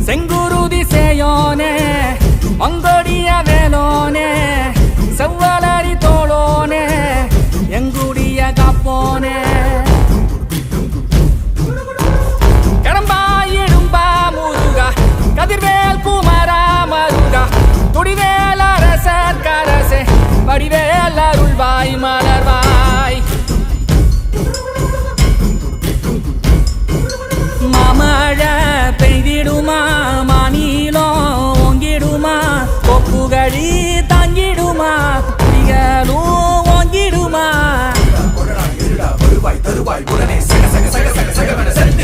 செங்குருதி சேயோனே மங்கொடிய வேலோனே செவ்வளரி தோளோனே எங்குடிய காப்போனே கடம்பாயிடும்பா முருகா கதிர்வேல் குமரா மருகா துடிவேல் அரசர் கரசே வடிவேல் அருள்வாய் மலர்வாய் மாமழை பெய்திடுமா மாநிலோ ஓங்கிடுமா கொப்புகழி தாங்கிடுமா குடிகளும் ஓங்கிடுமா வருவாய் தருவாய் உடனே சக சக சக சக சக